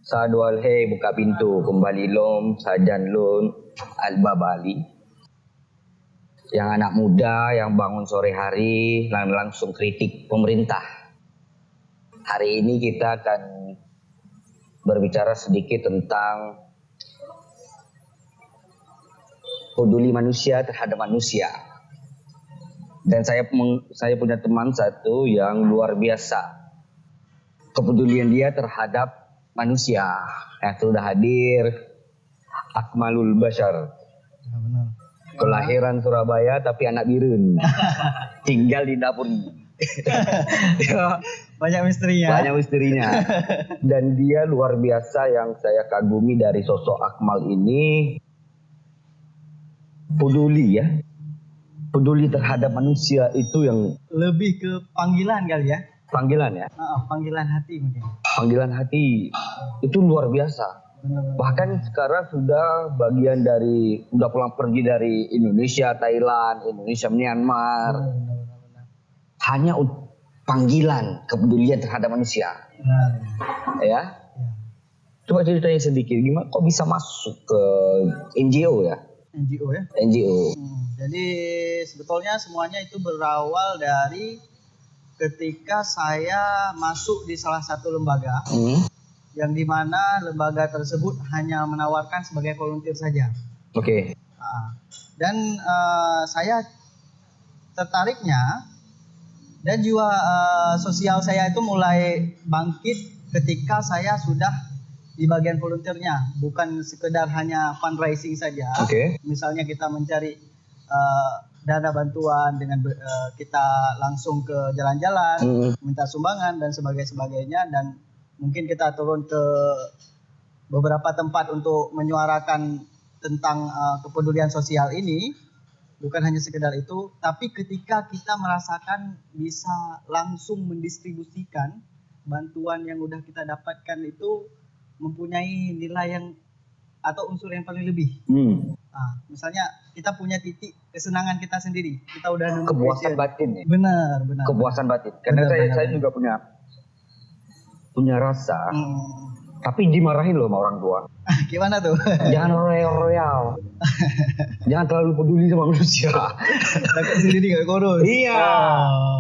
Sadual Hei buka pintu kembali lom sajan lun Alba Bali. Yang anak muda yang bangun sore hari langsung kritik pemerintah. Hari ini kita akan berbicara sedikit tentang peduli manusia terhadap manusia. Dan saya punya teman satu yang luar biasa. Kepedulian dia terhadap manusia. Sudah hadir Akmalul Bashar. Ya, benar. Kelahiran Surabaya tapi anak Birun. Tinggal di dapur. Banyak misterinya. Banyak misterinya. Dan dia luar biasa yang saya kagumi dari sosok Akmal ini. Peduli ya. Peduli terhadap manusia itu yang Lebih ke panggilan kali ya. panggilan ya. Panggilan hati mungkin. Panggilan hati itu luar biasa. Benar. Bahkan sekarang sudah bagian dari udah pulang pergi dari Indonesia, Thailand, Indonesia, Myanmar. Benar. Hanya panggilan kepedulian terhadap manusia. Benar. Ya. Ya. Coba ceritain sedikit gimana kok bisa masuk ke NGO ya? NGO ya. NGO. Jadi sebetulnya semuanya itu berawal dari ketika saya masuk di salah satu lembaga yang dimana lembaga tersebut hanya menawarkan sebagai volunteer saja. Oke. Dan saya tertariknya dan jiwa sosial saya itu mulai bangkit ketika saya sudah di bagian volunteernya, bukan sekedar hanya fundraising saja. Oke. Misalnya kita mencari dana bantuan dengan kita langsung ke jalan-jalan, minta sumbangan dan sebagainya, dan mungkin kita turun ke beberapa tempat untuk menyuarakan tentang kepedulian sosial ini. Bukan hanya sekedar itu, tapi ketika kita merasakan bisa langsung mendistribusikan bantuan yang udah kita dapatkan itu mempunyai nilai yang atau unsur yang paling lebih. Misalnya kita punya titik kesenangan kita sendiri. Kita udah nemu Kepuasan batin ya. Benar. Kepuasan batin. Karena saya juga punya rasa. Tapi dimarahin loh sama orang tua. Gimana tuh? Jangan royal. Jangan terlalu peduli sama manusia. Takut sendiri gak kurus. Iya.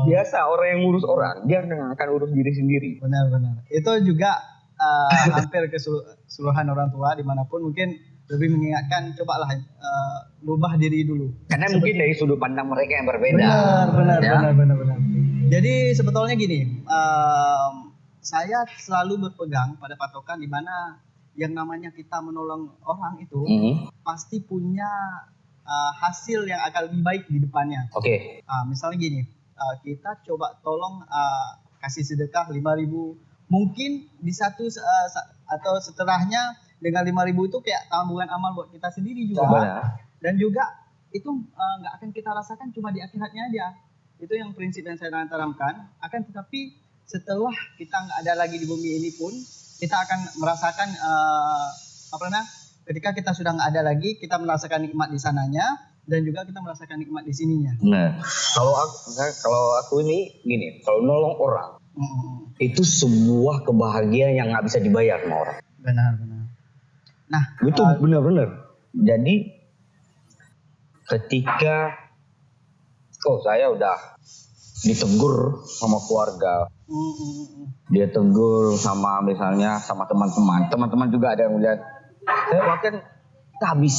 Biasa orang yang ngurus orang, dia akan urus diri sendiri. Benar. Itu juga hampir keseluruhan orang tua dimanapun mungkin lebih mengingatkan cobalah rubah diri dulu. Karena mungkin dari sudut pandang mereka yang berbeda. Benar. Jadi sebetulnya gini, saya selalu berpegang pada patokan di mana yang namanya kita menolong orang itu pasti punya hasil yang akan lebih baik di depannya. Oke. Misalnya gini, kita coba tolong kasih sedekah 5.000, mungkin di satu atau setelahnya dengan 5.000 itu kayak tabungan amal buat kita sendiri juga. Benar. Dan juga itu nggak akan kita rasakan cuma di akhiratnya aja. Itu yang prinsip yang saya tanamkan. Akan tetapi setelah kita nggak ada lagi di bumi ini pun kita akan merasakan ketika kita sudah nggak ada lagi, kita merasakan nikmat di sananya dan juga kita merasakan nikmat di sininya. Nah, kalau aku ini gini, kalau nolong orang itu sebuah kebahagiaan yang nggak bisa dibayar sama orang. Benar. Nah, itu benar-benar. Jadi ketika saya udah ditegur sama keluarga, dia tegur sama misalnya sama teman-teman juga ada yang melihat, saya bahkan habis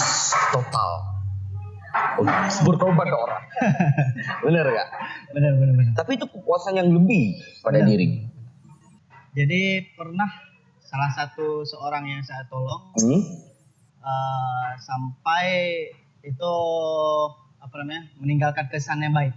total berkorban ke orang. Bener gak? Benar. Tapi itu kepuasan yang lebih pada diri. Jadi pernah salah satu seorang yang saya tolong sampai itu meninggalkan kesan yang baik.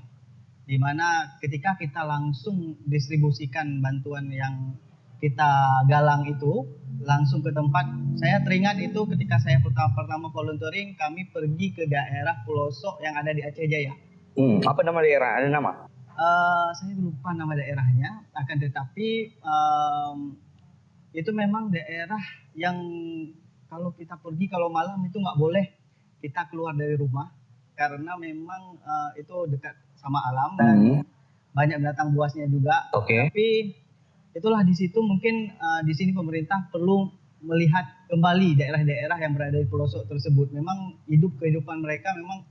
Di mana ketika kita langsung distribusikan bantuan yang kita galang itu langsung ke tempat, saya teringat itu ketika saya pertama volunteering, kami pergi ke daerah pelosok yang ada di Aceh Jaya. Apa nama daerah? Ada nama? Saya lupa nama daerahnya, akan tetapi itu memang daerah yang kalau kita pergi kalau malam itu nggak boleh kita keluar dari rumah karena memang itu dekat sama alam dan banyak binatang buasnya juga. Oke. Tapi itulah di situ mungkin di sini pemerintah perlu melihat kembali daerah-daerah yang berada di pelosok tersebut. Memang kehidupan mereka memang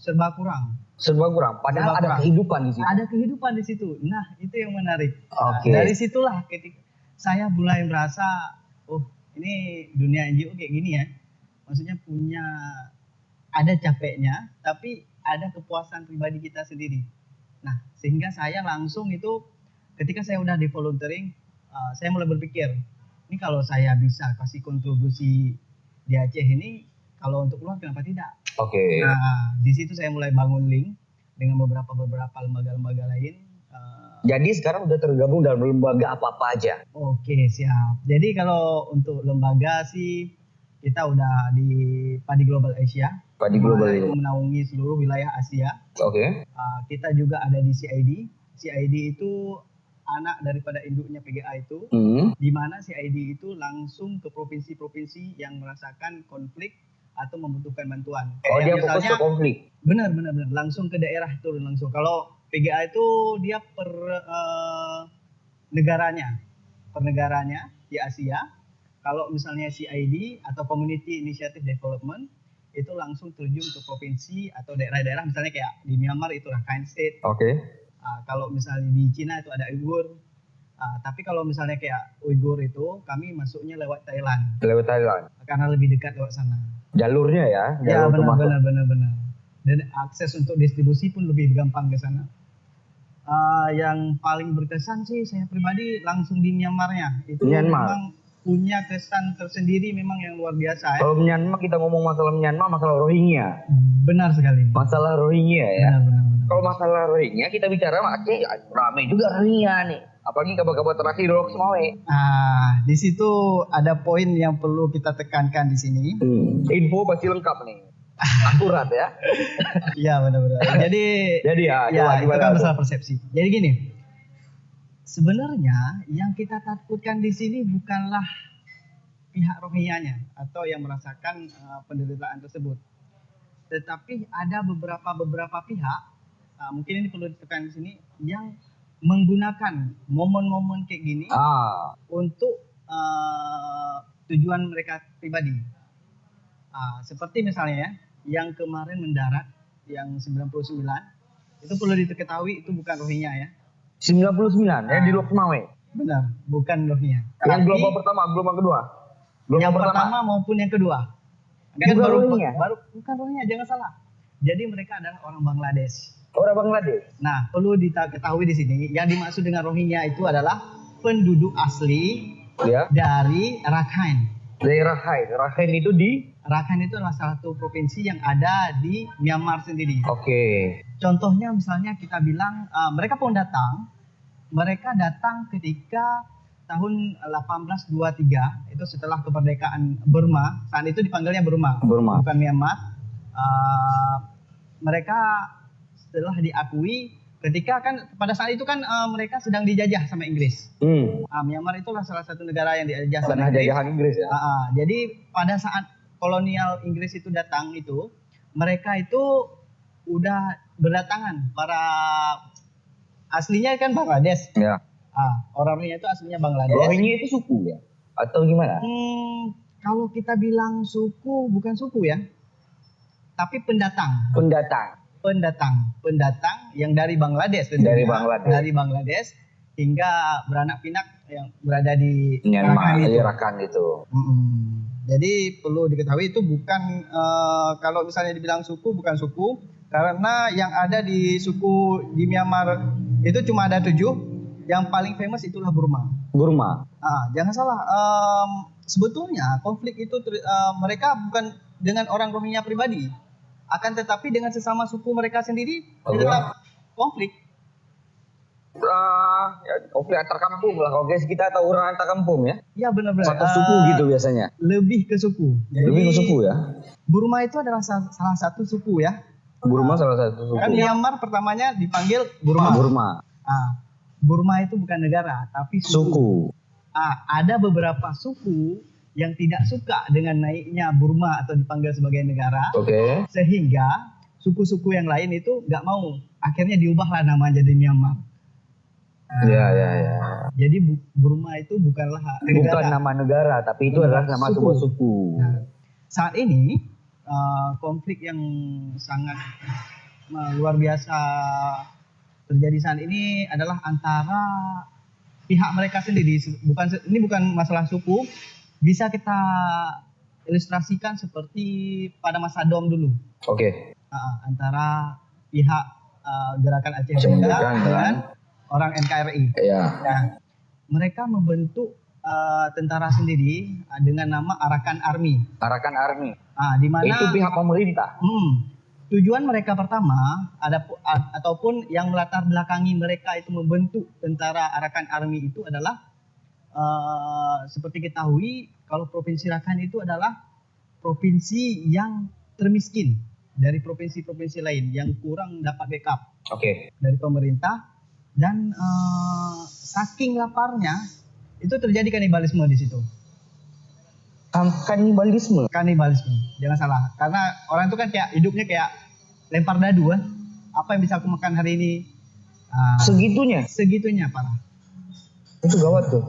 serba kurang. Serba kurang. Padahal ada kehidupan di situ. Ada kehidupan di situ. Nah, itu yang menarik. Oke. Dari situlah ketika saya mulai merasa, oh ini dunia NGO kayak gini ya. Maksudnya ada capeknya, tapi ada kepuasan pribadi kita sendiri. Nah, sehingga saya langsung itu ketika saya udah di volunteering, saya mulai berpikir, ini kalau saya bisa kasih kontribusi di Aceh ini, kalau untuk luar kenapa tidak? Oke. Nah, di situ saya mulai bangun link dengan beberapa lembaga-lembaga lain. Jadi sekarang udah tergabung dalam lembaga apa-apa aja? Oke, siap. Jadi kalau untuk lembaga sih kita udah di Padi Global Asia. Padi Global itu menaungi seluruh wilayah Asia. Oke. Kita juga ada di CID. CID itu anak daripada induknya PGA itu, di mana CID itu langsung ke provinsi-provinsi yang merasakan konflik atau membutuhkan bantuan. Oh, dia fokus ke konflik? Benar. Langsung ke daerah turun langsung. Kalau PGA itu dia per negaranya di Asia. Kalau misalnya CID atau Community Initiative Development itu langsung terjun ke provinsi atau daerah-daerah, misalnya kayak di Myanmar itu Rakhine State. Oke. Kalau misalnya di Cina itu ada Uyghur. Tapi kalau misalnya kayak Uyghur itu kami masuknya lewat Thailand. Lewat Thailand. Karena lebih dekat lewat sana. Jalurnya ya? Ya benar. Dan akses untuk distribusi pun lebih gampang ke sana. Yang paling berkesan sih saya pribadi langsung di Myanmarnya. Itu memang punya kesan tersendiri memang yang luar biasa. Kalau Myanmar, kita ngomong masalah Myanmar, masalah Rohingya. Benar sekali. Masalah Rohingya ya. Benar. Kalau masalah Rohingya kita bicara Aceh, ramai juga Rohingya nih. Apalagi kabar-kabar terakhir di Lok Sumawe. Di situ ada poin yang perlu kita tekankan di sini. Info pasti lengkap nih. Akurat ya. Iya benar. Jadi itu kan masalah persepsi. Jadi gini, sebenarnya yang kita takutkan di sini bukanlah pihak Rohingyanya atau yang merasakan penderitaan tersebut, tetapi ada beberapa pihak, mungkin ini perlu ditekan di sini, yang menggunakan momen-momen kayak gini untuk tujuan mereka pribadi. Seperti misalnya ya, yang kemarin mendarat yang 99 itu perlu diketahui itu bukan Rohingya ya. 99 ya di Lok Sumawe. Benar, bukan Rohingya. Yang gelombang pertama, gelombang kedua. Yang pertama maupun yang kedua. Bukan Rohingya. Bukan Rohingya, jangan salah. Jadi mereka adalah orang Bangladesh. Orang Bangladesh. Nah, perlu diketahui di sini yang dimaksud dengan Rohingya itu adalah penduduk asli dari Rakhine. Dari Rakhine. Rakhine itu Rakhine itu adalah salah satu provinsi yang ada di Myanmar sendiri. Oke. Contohnya misalnya kita bilang mereka datang ketika tahun 1823 itu setelah kemerdekaan Burma. Saat itu dipanggilnya Burma. Bukan Myanmar. Mereka setelah diakui ketika kan pada saat itu kan mereka sedang dijajah sama Inggris. Myanmar itulah salah satu negara yang dijajah sama Inggris. Jajahan Inggris ya. Jadi pada saat kolonial Inggris itu datang itu, mereka itu udah berdatangan para aslinya kan Bangladesh. Ya. Orang-orangnya itu aslinya Bangladesh. Rohingya itu suku ya? Atau gimana? Kalau kita bilang suku, bukan suku ya. Tapi pendatang yang dari Bangladesh. Dari Bangladesh hingga beranak pinak yang berada di Rakhine itu. Jadi perlu diketahui itu bukan kalau misalnya dibilang suku, bukan suku, karena yang ada di suku di Myanmar itu cuma ada 7. Yang paling famous itulah Burma. Jangan salah, sebetulnya konflik itu mereka bukan dengan orang Rohingya pribadi, akan tetapi dengan sesama suku mereka sendiri tetap konflik. Konflik antar kampung lah, kalau guys kita tahu orang antar kampung ya. Iya benar-benar. Satu suku gitu biasanya. Lebih ke suku. Lebih ke suku ya. Burma itu adalah salah satu suku ya. Burma salah satu suku. Kan Myanmar pertamanya dipanggil Burma. Burma itu bukan negara tapi suku. Ada beberapa suku yang tidak suka dengan naiknya Burma atau dipanggil sebagai negara. Sehingga suku-suku yang lain itu nggak mau. Akhirnya diubahlah nama jadi Myanmar. Jadi Burma itu bukanlah Bukan nama negara, tapi itu adalah nama sebuah suku. Nah, saat ini konflik yang sangat luar biasa terjadi saat ini adalah antara pihak mereka sendiri. Ini bukan masalah suku. Bisa kita ilustrasikan seperti pada masa DOM dulu. Oke. Antara pihak gerakan Aceh Merdeka dengan orang NKRI. Iya. Nah, mereka membentuk tentara sendiri dengan nama Arakan Army. Arakan Army. Di mana itu pihak pemerintah. Tujuan mereka pertama ataupun yang melatar belakangi mereka itu membentuk tentara Arakan Army itu adalah seperti ketahui kalau Provinsi Rakhine itu adalah provinsi yang termiskin dari provinsi-provinsi lain yang kurang dapat backup dari pemerintah, dan saking laparnya itu terjadi kanibalisme di situ. Kanibalisme, jangan salah. Karena orang itu kan kayak hidupnya kayak lempar dadu kan. Apa yang bisa aku makan hari ini? Segitunya parah. Itu gawat tuh.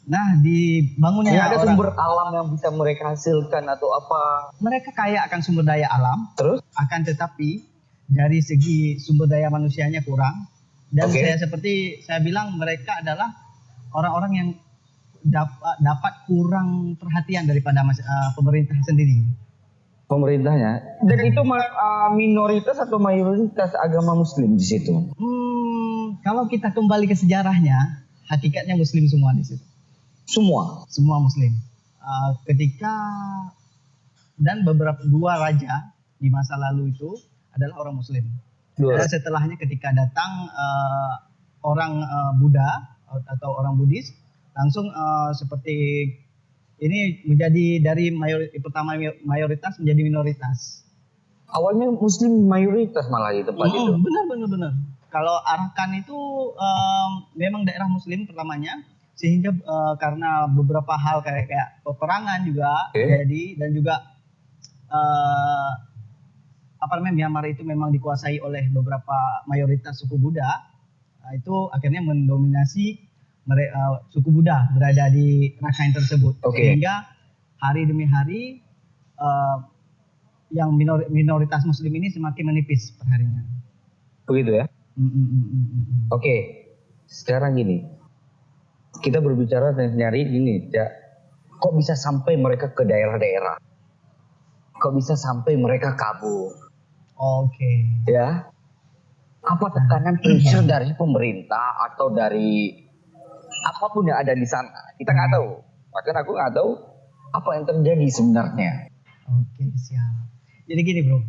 Nah, dibangunnya ada sumber alam yang bisa mereka hasilkan atau apa? Mereka kaya akan sumber daya alam. Terus? Akan tetapi dari segi sumber daya manusianya kurang. Dan seperti saya bilang, mereka adalah orang-orang yang dapat kurang perhatian daripada pemerintah sendiri. Pemerintahnya. Dan itu minoritas atau mayoritas agama Muslim di situ? Kalau kita kembali ke sejarahnya, hakikatnya Muslim semua di situ. Semua Muslim. Dan beberapa raja di masa lalu itu adalah orang Muslim. Dan setelahnya ketika datang orang Buddha atau orang Buddhis, langsung seperti ini menjadi dari pertama mayoritas menjadi minoritas. Awalnya Muslim mayoritas malah di tempat itu. Benar. Kalau Arakan itu memang daerah Muslim pertamanya, sehingga karena beberapa hal kayak peperangan juga jadi, dan juga Myanmar itu memang dikuasai oleh beberapa mayoritas suku Buddha. Itu akhirnya mendominasi suku Buddha berada di Rakhine tersebut. Sehingga hari demi hari yang minoritas Muslim ini semakin menipis perharinya. Begitu ya? Sekarang gini, kita berbicara nyari ini ya, kok bisa sampai mereka ke daerah-daerah? Kok bisa sampai mereka kabur? Ya, apa tekanan pressure dari pemerintah atau dari apapun yang ada di sana? Kita nggak tahu. Bahkan aku nggak tahu apa yang terjadi sebenarnya. Siap. Jadi gini bro,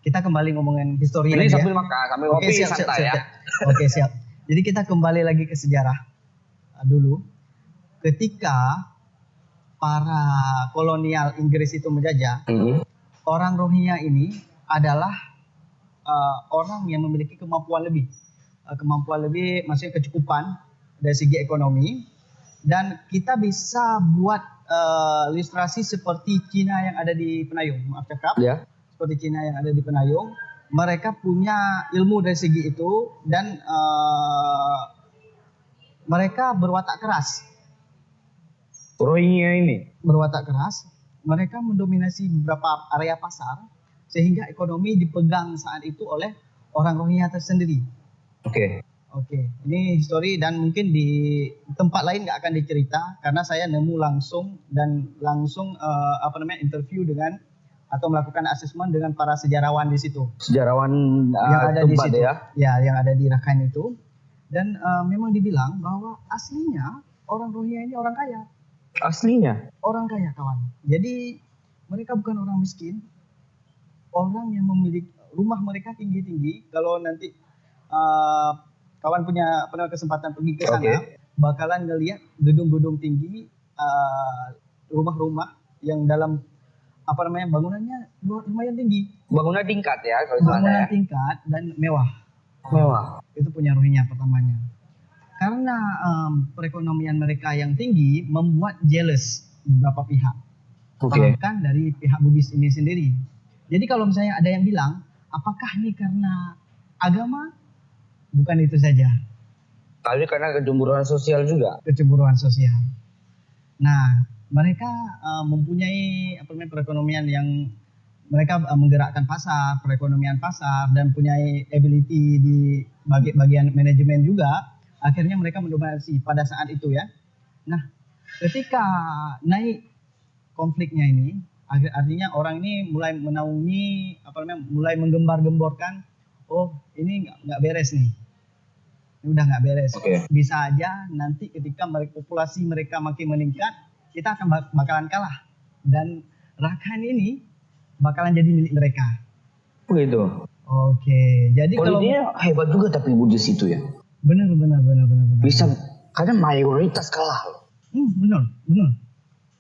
kita kembali ngomongin histori ini sambil makan, sambil ngopi santai ya. Siap. Jadi kita kembali lagi ke sejarah dulu. Ketika para kolonial Inggris itu menjajah, orang Rohingya ini adalah orang yang memiliki kemampuan lebih, maksudnya kecukupan dari segi ekonomi. Dan kita bisa buat ilustrasi seperti Cina yang ada di Penayung, seperti Cina yang ada di Penayung. Mereka punya ilmu dari segi itu, dan mereka berwatak keras. Rohingya ini berwatak keras, mereka mendominasi beberapa area pasar, sehingga ekonomi dipegang saat itu oleh orang Rohingya tersendiri. Ini histori, dan mungkin di tempat lain nggak akan dicerita karena saya nemu langsung interview dengan atau melakukan asesmen dengan para sejarawan di situ. Sejarawan yang ada di situ ya, yang ada di Rakhine itu, dan memang dibilang bahwa aslinya orang Rohingya ini orang kaya. Aslinya orang kaya, kawan. Jadi mereka bukan orang miskin. Orang yang memiliki rumah mereka tinggi-tinggi. Kalau nanti kawan pernah kesempatan pergi ke sana, bakalan ngelihat gedung-gedung tinggi, rumah-rumah yang dalam bangunannya lumayan tinggi. Bangunan tingkat ya, bangunan tingkat dan mewah. Itu punya Rohingya pertamanya. Karena perekonomian mereka yang tinggi membuat jealous beberapa pihak. Bahkan dari pihak Buddhis ini sendiri. Jadi kalau misalnya ada yang bilang, apakah ini karena agama? Bukan itu saja. Tapi karena kecemburuan sosial juga. Kecemburuan sosial. Nah, mereka mempunyai perekonomian yang mereka menggerakkan pasar, perekonomian pasar, dan punya ability di bagian manajemen juga. Akhirnya mereka mendominasi pada saat itu ya. Nah, ketika naik konfliknya ini, artinya orang ini mulai menaungi, mulai menggembar-gemborkan, oh ini nggak beres nih. Ini udah nggak beres. Okay. Bisa aja nanti ketika populasi mereka makin meningkat, kita akan bakalan kalah. Dan Rakhine ini bakalan jadi milik mereka. Begitu. Oke. Jadi politiknya hebat juga tapi Buddhis itu ya. Benar. Bisa, karena mayoritas kalah. Benar.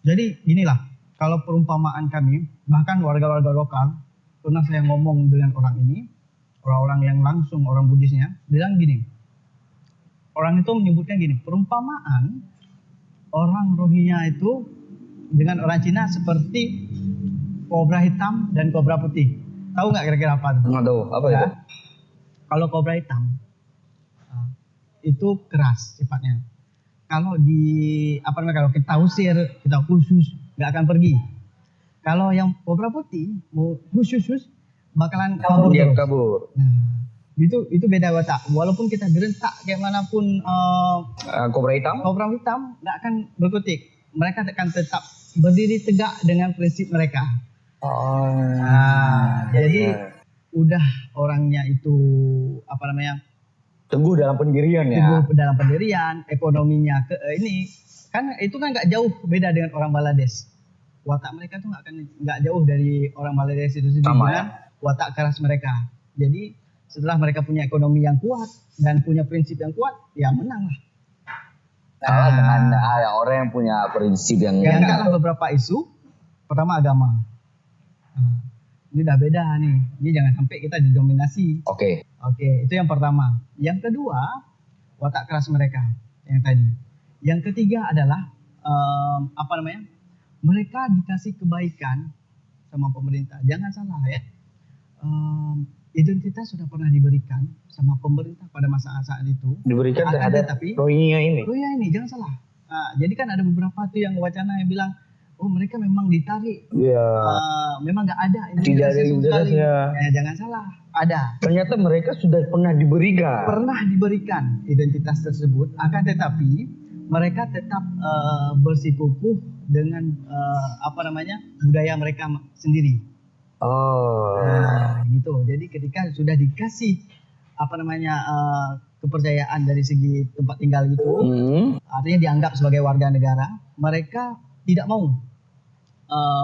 Jadi ginilah, kalau perumpamaan kami, bahkan warga-warga lokal, pernah saya ngomong dengan orang ini, orang-orang yang langsung orang Buddhisnya, bilang gini, orang itu menyebutkan gini, perumpamaan orang Rohingya itu dengan orang Cina seperti kobra hitam dan kobra putih. Tahu nggak kira-kira apa? Nggak tahu, apa ya? Kalau kobra hitam itu keras sifatnya. Kalau kalau kita usir, kita khusus, nggak akan pergi. Kalau yang kobra putih mau khusus bakalan kabur Dia terus. kabur. Nah, itu beda watak. Walaupun kita gerentak kayak manapun Kobra hitam nggak akan berkutik. Mereka akan tetap berdiri tegak dengan prinsip mereka. Jadi udah orangnya itu teguh dalam pendirian ya. Teguh dalam pendirian, ekonominya ini kan itu kan nggak jauh beda dengan orang Bangladesh. Watak mereka tuh nggak jauh dari orang Bangladesh itu sendiri dengan watak keras mereka. Jadi setelah mereka punya ekonomi yang kuat dan punya prinsip yang kuat, ya menang lah. Kalah dengan orang yang punya prinsip yang kalah beberapa isu. Pertama agama. Ini udah beda nih. Ini jangan sampai kita didominasi. Oke, itu yang pertama. Yang kedua, watak keras mereka yang tadi. Yang ketiga adalah mereka dikasih kebaikan sama pemerintah. Jangan salah ya. Identitas sudah pernah diberikan sama pemerintah pada masa saat itu. Diberikan terhadap Rohingya ini. Jangan salah. Jadi kan ada beberapa tuh yang wacana yang bilang, oh mereka memang ditarik. Memang nggak ada. Tidak ada identitasnya. Jangan salah, ada. Ternyata mereka sudah pernah diberikan. Pernah diberikan identitas tersebut, akan tetapi mereka tetap bersikukuh dengan budaya mereka sendiri. Gitu. Jadi ketika sudah dikasih kepercayaan dari segi tempat tinggal itu, artinya dianggap sebagai warga negara, mereka tidak mau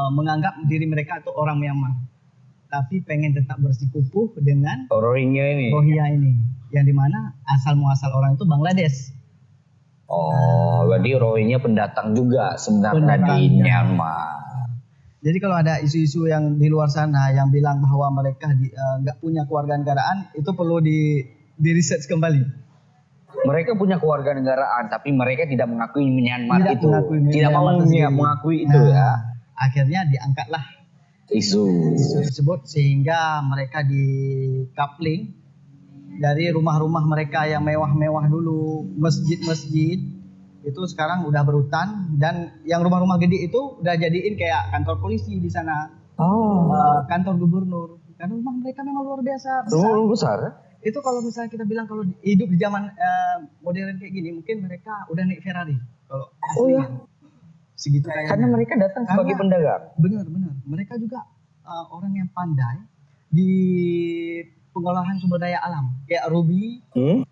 menganggap diri mereka itu orang Myanmar, tapi pengen tetap bersikukuh dengan Rohingya ini, yang dimana asal muasal orang itu Bangladesh. Berarti Rohingya pendatang juga sebenarnya di Myanmar. Jadi kalau ada isu-isu yang di luar sana yang bilang bahwa mereka nggak punya kewarganegaraan, itu perlu di riset kembali. Mereka punya kewarganegaraan, tapi mereka tidak mengakui Myanmar itu. Tidak mau mengakui itu ya. Akhirnya diangkatlah isu tersebut sehingga mereka di coupling dari rumah-rumah mereka yang mewah-mewah dulu, masjid-masjid itu sekarang udah berhutan, dan yang rumah-rumah gede itu udah jadiin kayak kantor polisi di sana, kantor gubernur. Karena rumah mereka memang luar biasa besar. Itu kalau misalnya kita bilang kalau hidup di zaman modern kayak gini, mungkin mereka udah naik Ferrari. Kalau segitu kayaknya. Karena mereka datang sebagai pendagang. Benar. Mereka juga orang yang pandai di pengolahan sumber daya alam, kayak ruby.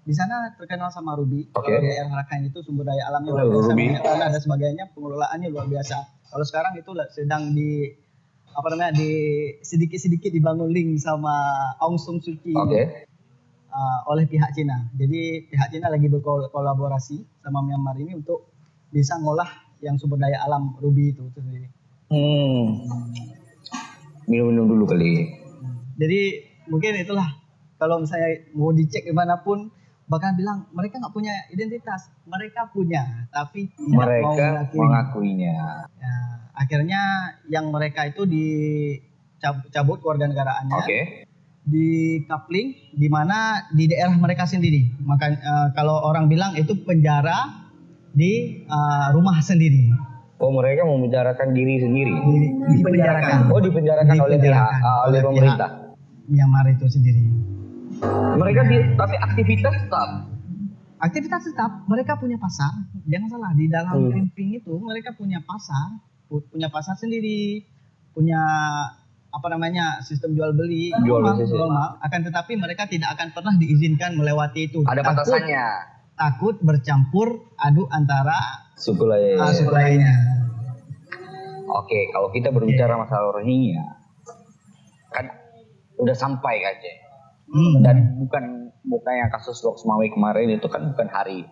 Di sana terkenal sama ruby. Kalau di daerah Rakhine itu sumber daya alamnya luar biasa, minyak tanah dan sebagainya, pengelolaannya luar biasa. Kalau sekarang itu sedang di sedikit-sedikit dibangun link sama Aung San Suu Kyi oleh pihak Cina. Jadi pihak Cina lagi berkolaborasi sama Myanmar ini untuk bisa ngolah yang sumber daya alam ruby itu sendiri. Minum dulu kali. Jadi mungkin itulah, kalau misalnya mau dicek dimanapun bakal bilang mereka nggak punya identitas. Mereka punya, tapi tidak mau mengakuinya. Ya, akhirnya yang mereka itu dicabut kewarganegaraannya. di coupling di mana di daerah mereka sendiri. Maka kalau orang bilang itu penjara di rumah sendiri. Oh, mereka membicarakan diri sendiri. Dipenjarakan. Oh, dipenjarakan oleh pemerintah Myanmar itu sendiri. Mereka tapi aktivitas tetap. Aktivitas tetap, mereka punya pasar. Jangan salah, di dalam Pemping itu mereka punya pasar sendiri, punya sistem jual beli normal. Akan tetapi mereka tidak akan pernah diizinkan melewati itu. Ada batasannya. Takut bercampur aduk antara suku lainnya. Oke, kalau kita berbicara masalah Rohingya, kan udah sampai Aceh. Dan bukan yang kasus Lok Sumawe kemarin itu kan bukan hari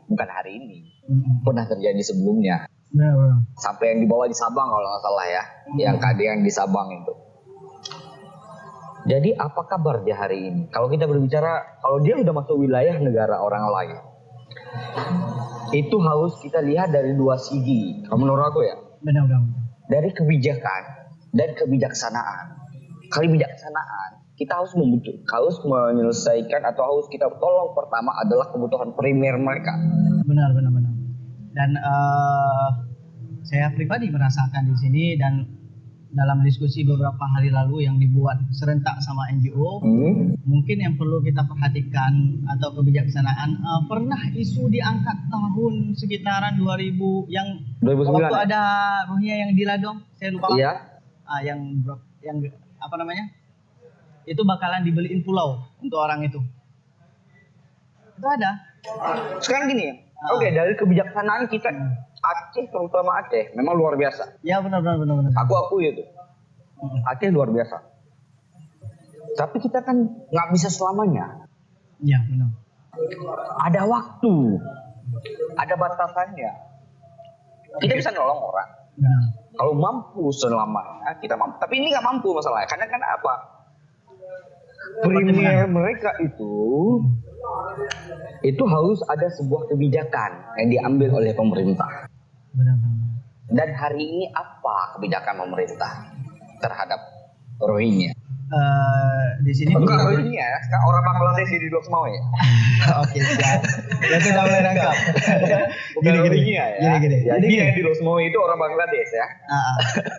ini, pernah terjadi sebelumnya. Sampai yang dibawa di Sabang kalau nggak salah ya, yang KD yang di Sabang itu. Jadi apa kabar dia hari ini? Kalau kita berbicara, kalau dia udah masuk wilayah negara orang lain, itu harus kita lihat dari dua segi. Kalau menurut aku ya, benar. Dari kebijakan dan kebijaksanaan. Kebijaksanaan kita harus menyelesaikan atau harus kita tolong pertama adalah kebutuhan primer mereka. Benar. Dan saya pribadi merasakan di sini dan dalam diskusi beberapa hari lalu yang dibuat serentak sama NGO, mungkin yang perlu kita perhatikan atau kebijaksanaan, pernah isu diangkat tahun sekitaran 2000 yang 2009 waktu ada Rohingya yang di Ladong, saya lupa. Iya. Yang itu bakalan dibeliin pulau untuk orang itu. Itu ada. Sekarang gini ya. Oke, dari kebijaksanaan kita Aceh, terutama Aceh, memang luar biasa. Ya benar. Aku akui itu. Aceh luar biasa. Tapi kita kan nggak bisa selamanya. Ya benar. Ada waktu, ada batasannya. Kita bisa nolong orang. Benar. Kalau mampu selamanya kita mampu. Tapi ini nggak mampu masalahnya. Karena kan apa? Primer mereka itu harus ada sebuah kebijakan yang diambil oleh pemerintah. Benar. Dan hari ini apa kebijakan pemerintah terhadap Rohingya? Di sini bukan Rohingya ya, orang Bangladesh di Lok Sumawe ya. Oke, siap. Ya sudah mulai nangkap. Bukan Rohingya ya. Gini. Jadi yang di Lok Sumawe itu orang Bangladesh ya.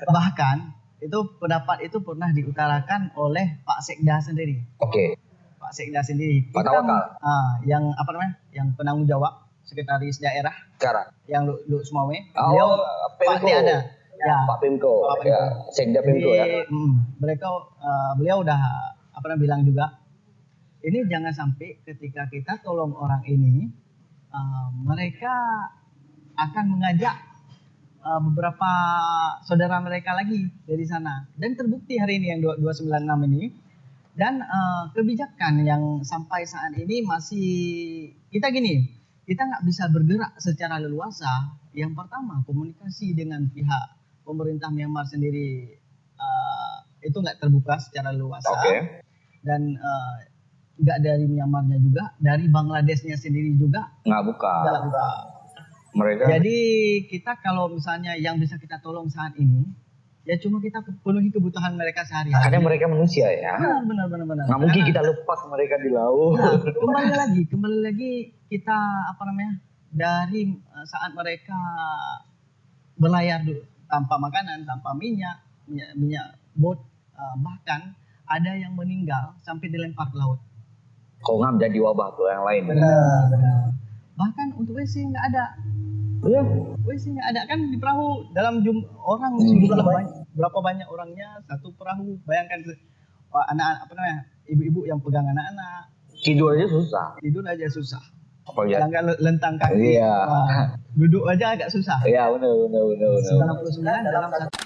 Bahkan itu pendapat itu pernah diutarakan oleh Pak Sekda sendiri. Oke. Pak Sekda sendiri. Pak Tawakal. Yang penanggung jawab sekretaris daerah sekarang. Yang Lok Sumawe. Beliau pasti ada. Ya. Pak Pemko. Ya. Sekda Pemko ya. Beliau udah bilang juga. Ini jangan sampai ketika kita tolong orang ini, mereka akan mengajak beberapa saudara mereka lagi dari sana, dan terbukti hari ini yang 296 ini. Dan kebijakan yang sampai saat ini masih kita nggak bisa bergerak secara leluasa. Yang pertama, komunikasi dengan pihak pemerintah Myanmar sendiri itu nggak terbuka secara leluasa. Okay. Dan nggak dari Myanmarnya juga, dari Bangladeshnya sendiri juga nggak buka. Mereka. Jadi kita kalau misalnya yang bisa kita tolong saat ini, ya cuma kita penuhi kebutuhan mereka sehari-hari. Karena mereka manusia ya. Benar. Nggak mungkin kita lepas mereka di laut. Nah, kembali lagi kita dari saat mereka berlayar tanpa makanan, tanpa minyak bot, bahkan ada yang meninggal sampai dilempar ke laut. Kok jadi wabah tuh yang lain. Benar. Bahkan untuk WC nggak ada. Iya. WC nggak ada kan di perahu dalam orang berapa banyak orangnya satu perahu. Bayangkan anak ibu-ibu yang pegang anak-anak. Tidur aja susah. Jangan lentang kaki. Iya. Duduk aja agak susah. Iya benar. 99 dalam satu